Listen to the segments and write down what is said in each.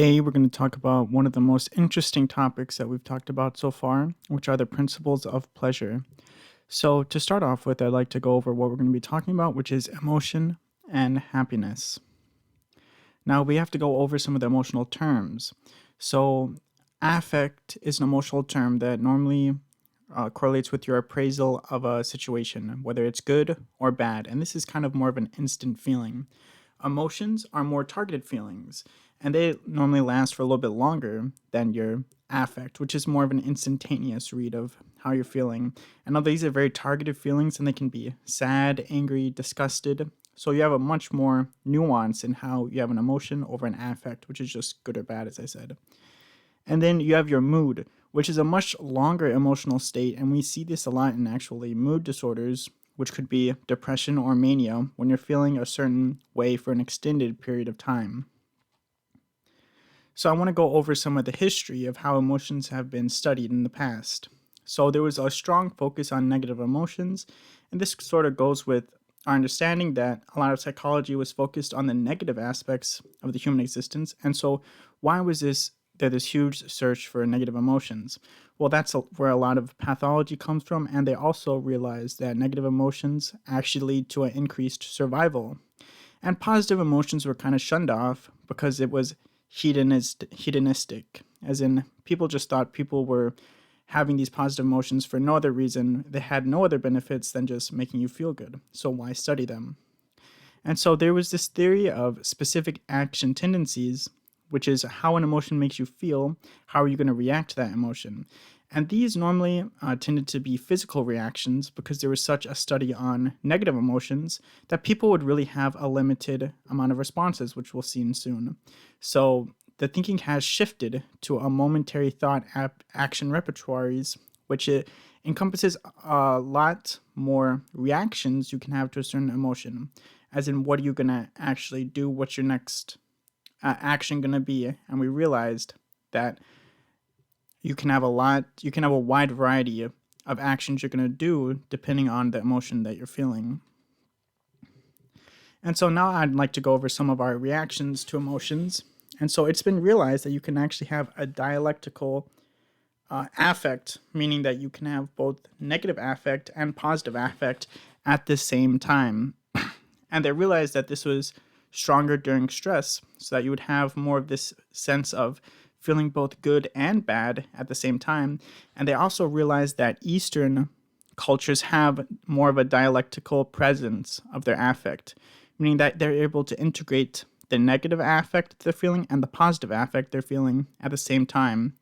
Today, we're going to talk about one of the most interesting topics that we've talked about so far, which are the principles of pleasure. So, to start off with, I'd like to go over what we're going to be talking about, which is emotion and happiness. Now, we have to go over some of the emotional terms. So, affect is an emotional term that normally correlates with your appraisal of a situation, whether it's good or bad. And this is kind of more of an instant feeling. Emotions are more targeted feelings, and they normally last for a little bit longer than your affect, which is more of an instantaneous read of how you're feeling. And now these are very targeted feelings, and they can be sad, angry, disgusted. So you have a much more nuance in how you have an emotion over an affect, which is just good or bad, as I said. And then you have your mood, which is a much longer emotional state, and we see this a lot in actually mood disorders, which could be depression or mania, when you're feeling a certain way for an extended period of time. So I want to go over some of the history of how emotions have been studied in the past. So there was a strong focus on negative emotions, and this sort of goes with our understanding that a lot of psychology was focused on the negative aspects of the human existence. And so why was there this huge search for negative emotions? Well, that's where a lot of pathology comes from, and they also realized that negative emotions actually lead to an increased survival. And positive emotions were kind of shunned off because it was hedonistic, as in people just thought people were having these positive emotions for no other reason. They had no other benefits than just making you feel good. So why study them? And so there was this theory of specific action tendencies, which is how an emotion makes you feel, how are you going to react to that emotion. And these normally tended to be physical reactions because there was such a study on negative emotions that people would really have a limited amount of responses, which we'll see soon. So the thinking has shifted to a momentary thought action repertoires, which it encompasses a lot more reactions you can have to a certain emotion, as in what are you going to actually do, what's your next action going to be. And we realized that you can have a wide variety of actions you're going to do depending on the emotion that you're feeling. And so now I'd like to go over some of our reactions to emotions. And so it's been realized that you can actually have a dialectical affect, meaning that you can have both negative affect and positive affect at the same time. And they realized that this was stronger during stress, so that you would have more of this sense of feeling both good and bad at the same time. And they also realized that Eastern cultures have more of a dialectical presence of their affect, meaning that they're able to integrate the negative affect they're feeling and the positive affect they're feeling at the same time.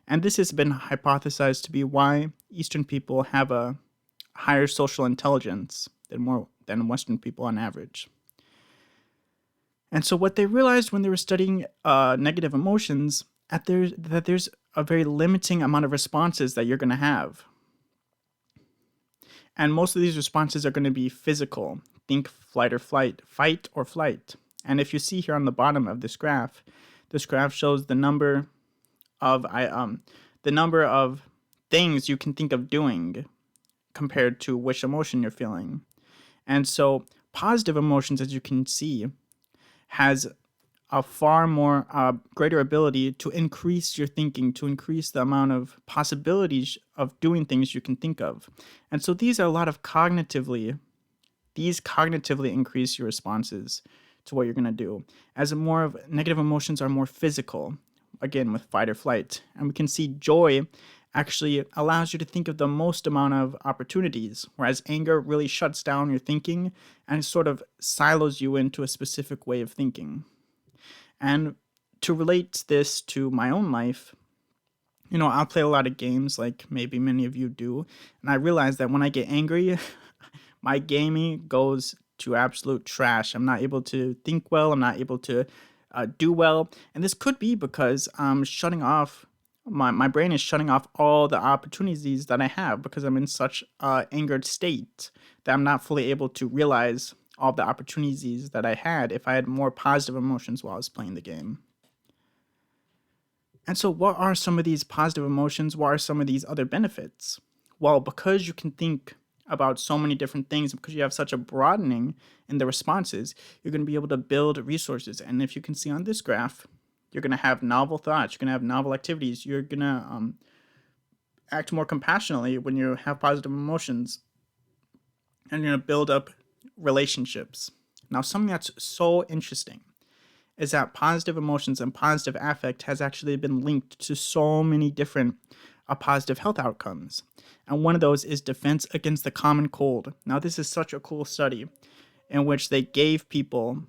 And this has been hypothesized to be why Eastern people have a higher social intelligence than Western people on average. And so what they realized when they were studying negative emotions that there's a very limiting amount of responses that you're going to have. And most of these responses are going to be physical. Think flight or flight, fight or flight. And if you see here on the bottom of this graph shows the number of things you can think of doing compared to which emotion you're feeling. And so positive emotions, as you can see, has a far more greater ability to increase your thinking, to increase the amount of possibilities of doing things you can think of. And so these are a lot of these cognitively increase your responses to what you're going to do. As more of negative emotions are more physical, again with fight or flight. And we can see joy actually allows you to think of the most amount of opportunities, whereas anger really shuts down your thinking and sort of silos you into a specific way of thinking. And to relate this to my own life, I'll play a lot of games like maybe many of you do. And I realize that when I get angry, my gaming goes to absolute trash. I'm not able to think well. I'm not able to do well. And this could be because I'm shutting off, my brain is shutting off all the opportunities that I have because I'm in such angered state that I'm not fully able to realize all the opportunities that I had if I had more positive emotions while I was playing the game. And so what are some of these positive emotions? What are some of these other benefits? Well, because you can think about so many different things, because you have such a broadening in the responses, you're going to be able to build resources. And if you can see on this graph, You're going to have novel thoughts. You're going to have novel activities. You're going to act more compassionately when you have positive emotions. And you're going to build up relationships. Now, something that's so interesting is that positive emotions and positive affect has actually been linked to so many different positive health outcomes. And one of those is defense against the common cold. Now, this is such a cool study in which they gave people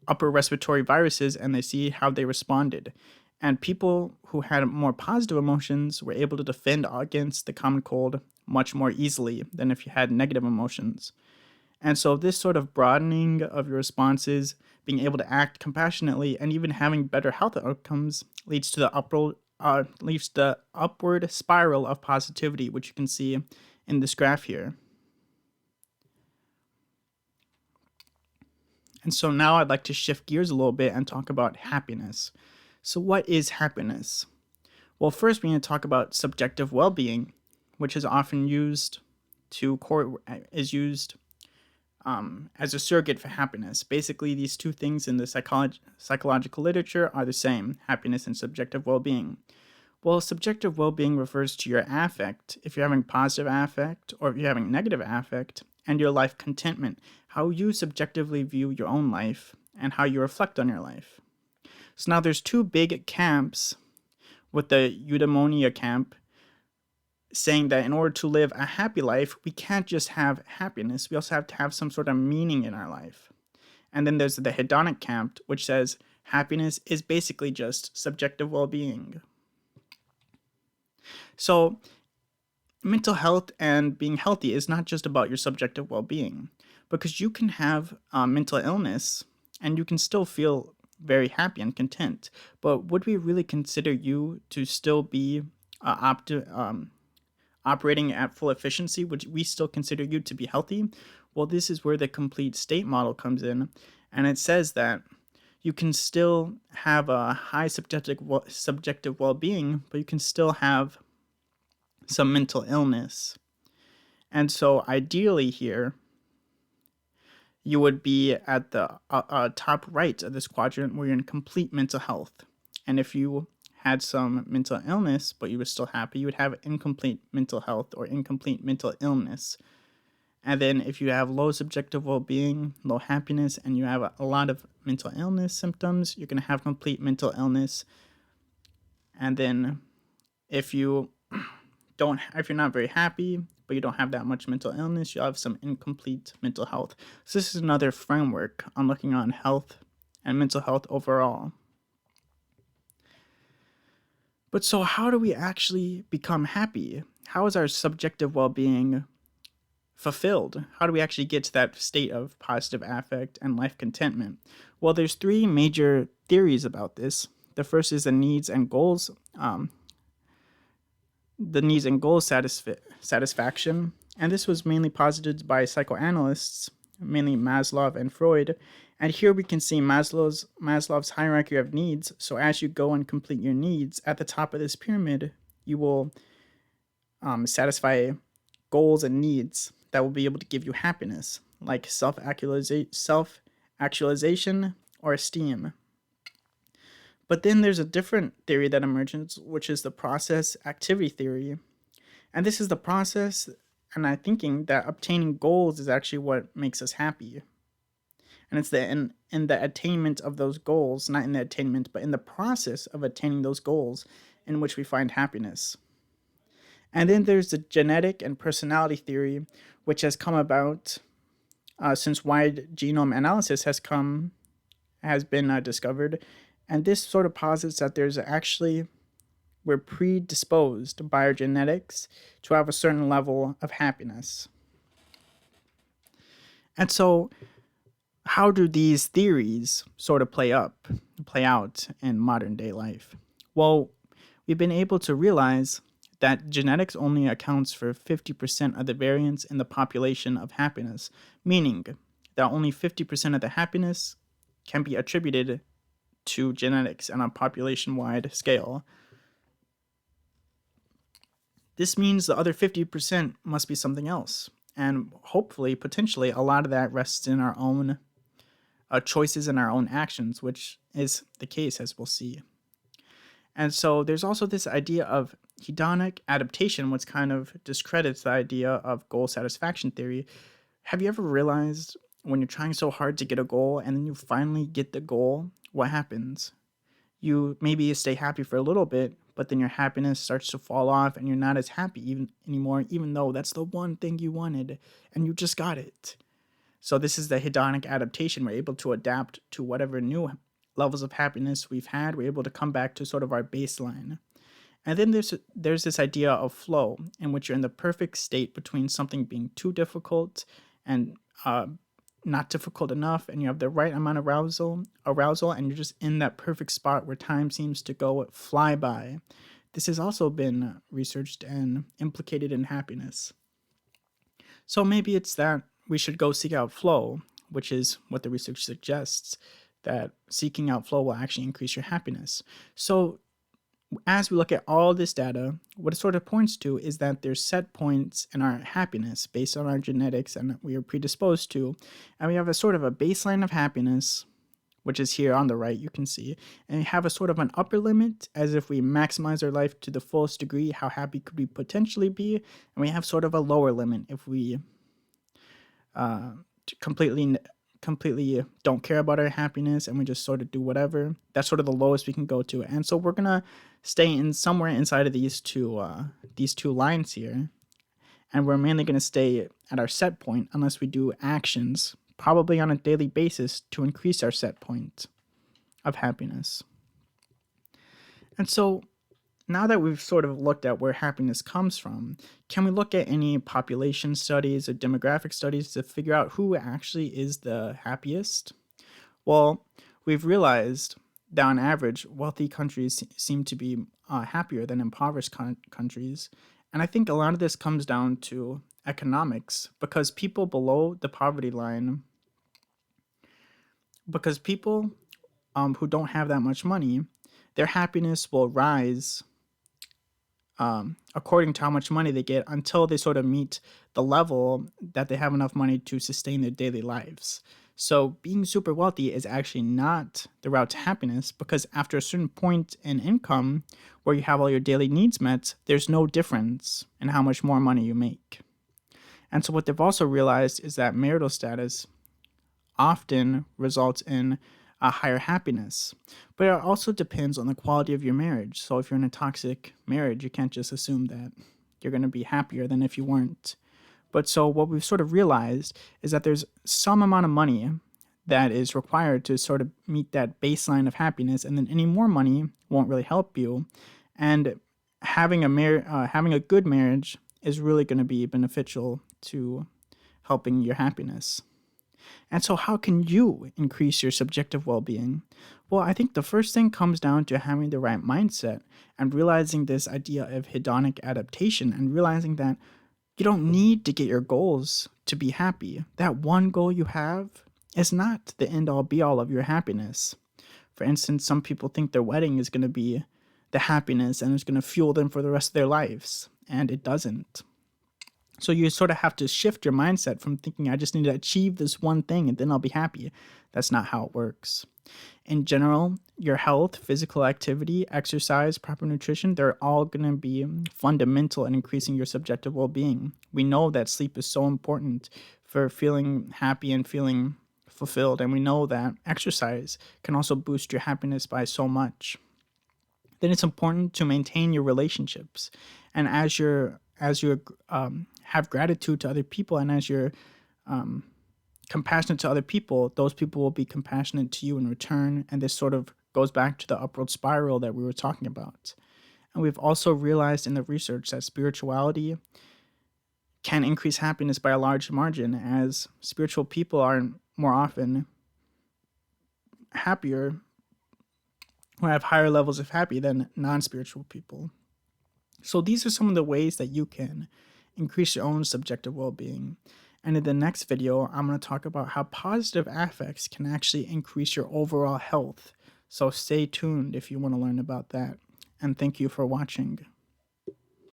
upper respiratory viruses and they see how they responded. And people who had more positive emotions were able to defend against the common cold much more easily than if you had negative emotions. And so this sort of broadening of your responses, being able to act compassionately, and even having better health outcomes leads to the upward spiral of positivity, which you can see in this graph here. And so now I'd like to shift gears a little bit and talk about happiness. So what is happiness? Well, first we need to talk about subjective well-being, which is often used as a surrogate for happiness. Basically, these two things in the psychological literature are the same, happiness and subjective well-being. Well, subjective well-being refers to your affect, if you're having positive affect or if you're having negative affect, and your life contentment, how you subjectively view your own life and how you reflect on your life. So now there's two big camps, with the eudaimonia camp saying that in order to live a happy life, we can't just have happiness, we also have to have some sort of meaning in our life. And then there's the hedonic camp, which says happiness is basically just subjective well-being. So mental health and being healthy is not just about your subjective well-being, because you can have mental illness and you can still feel very happy and content. But would we really consider you to still be operating at full efficiency? Would we still consider you to be healthy? Well, this is where the complete state model comes in, and it says that you can still have a high subjective well-being, but you can still have some mental illness. And so ideally here, you would be at the top right of this quadrant where you're in complete mental health. And if you had some mental illness, but you were still happy, you would have incomplete mental health or incomplete mental illness. And then if you have low subjective well-being, low happiness, and you have a lot of mental illness symptoms, you're going to have complete mental illness. And then if you're not very happy, but you don't have that much mental illness, you'll have some incomplete mental health. So this is another framework on looking on health and mental health overall. But so how do we actually become happy? How is our subjective well-being fulfilled? How do we actually get to that state of positive affect and life contentment? Well, there's three major theories about this. The first is the needs and goals satisfaction, and this was mainly posited by psychoanalysts, mainly Maslow and Freud. And here we can see Maslow's hierarchy of needs. So as you go and complete your needs, at the top of this pyramid, you will satisfy goals and needs that will be able to give you happiness, like self-actualization or esteem. But then there's a different theory that emerges, which is the process activity theory. And this is the process and I'm thinking that obtaining goals is actually what makes us happy. And it's in the attainment of those goals, not in the attainment, but in the process of attaining those goals in which we find happiness. And then there's the genetic and personality theory, which has come about since wide genome analysis has been discovered. And this sort of posits that we're predisposed by our genetics to have a certain level of happiness. And so how do these theories sort of play out in modern day life? Well, we've been able to realize that genetics only accounts for 50% of the variance in the population of happiness, meaning that only 50% of the happiness can be attributed to genetics on a population-wide scale. This means the other 50% must be something else. And hopefully, potentially, a lot of that rests in our own choices in our own actions, which is the case as we'll see. And so there's also this idea of hedonic adaptation, which kind of discredits the idea of goal satisfaction theory. Have you ever realized when you're trying so hard to get a goal and then you finally get the goal, what happens? You stay happy for a little bit, but then your happiness starts to fall off and you're not as happy anymore, even though that's the one thing you wanted and you just got it. So this is the hedonic adaptation. We're able to adapt to whatever new levels of happiness we've had. We're able to come back to sort of our baseline. And then there's this idea of flow, in which you're in the perfect state between something being too difficult and not difficult enough, and you have the right amount of arousal, and you're just in that perfect spot where time seems to go fly by. This has also been researched and implicated in happiness. So maybe it's that we should go seek out flow, which is what the research suggests, that seeking out flow will actually increase your happiness. So as we look at all this data, what it sort of points to is that there's set points in our happiness based on our genetics and we are predisposed to. And we have a sort of a baseline of happiness, which is here on the right, you can see. And we have a sort of an upper limit, as if we maximize our life to the fullest degree, how happy could we potentially be? And we have sort of a lower limit if we completely don't care about our happiness and we just sort of do whatever. That's sort of the lowest we can go to. And so we're gonna stay in somewhere inside of these two lines here, and we're mainly gonna stay at our set point unless we do actions, probably on a daily basis, to increase our set point of happiness. And so now that we've sort of looked at where happiness comes from, can we look at any population studies or demographic studies to figure out who actually is the happiest? Well, we've realized that on average, wealthy countries seem to be happier than impoverished countries. And I think a lot of this comes down to economics, because people below the poverty line, because people who don't have that much money, their happiness will rise according to how much money they get until they sort of meet the level that they have enough money to sustain their daily lives. So being super wealthy is actually not the route to happiness, because after a certain point in income where you have all your daily needs met, there's no difference in how much more money you make. And so what they've also realized is that marital status often results in a higher happiness. But it also depends on the quality of your marriage. So if you're in a toxic marriage, you can't just assume that you're going to be happier than if you weren't. But so what we've sort of realized is that there's some amount of money that is required to sort of meet that baseline of happiness, and then any more money won't really help you. And having a good marriage is really going to be beneficial to helping your happiness. And so how can you increase your subjective well-being? Well, I think the first thing comes down to having the right mindset and realizing this idea of hedonic adaptation, and realizing that you don't need to get your goals to be happy. That one goal you have is not the end-all be-all of your happiness. For instance, some people think their wedding is going to be the happiness and it's going to fuel them for the rest of their lives, and it doesn't. So you sort of have to shift your mindset from thinking, I just need to achieve this one thing and then I'll be happy. That's not how it works. In general, your health, physical activity, exercise, proper nutrition, they're all going to be fundamental in increasing your subjective well-being. We know that sleep is so important for feeling happy and feeling fulfilled. And we know that exercise can also boost your happiness by so much. Then it's important to maintain your relationships. And as you have gratitude to other people, and as you're compassionate to other people, those people will be compassionate to you in return. And this sort of goes back to the upward spiral that we were talking about. And we've also realized in the research that spirituality can increase happiness by a large margin, as spiritual people are more often happier, who have higher levels of happy than non-spiritual people. So these are some of the ways that you can increase your own subjective well-being. And in the next video, I'm going to talk about how positive affects can actually increase your overall health. So stay tuned if you want to learn about that. And thank you for watching.